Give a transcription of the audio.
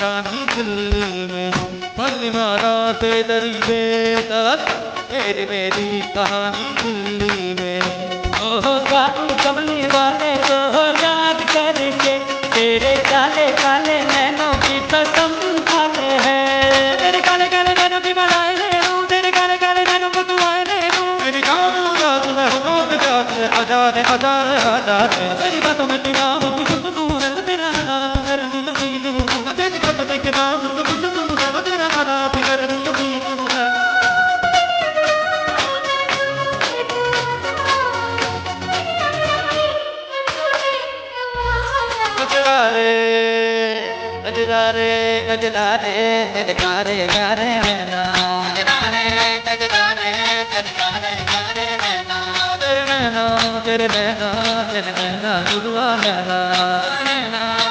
रानी दिल में पल मारा तेरी बेदर्द तेरी मेरी कहानी दिल में। ओह कमली वाले को याद करके तेरे काले काले नैनों की कसम खाते हैं। तेरे काले काले नैनों की मलाई ले लूं, तेरे काले काले नैनों को दुआएं ले लूं। तेरी कहानी याद में हो आजाद आजाद आजाद तेरी बातों में तेरा सुनूं है तेरा तेरी बातों में तेरा सुनूं है तेरा हरा फिकर गजरारे गजरारे गारे गारे मैना गजरारे गजरारे गारे मैना तेरे नैना तेरे नैना तेरे नैना जुड़वा मैना।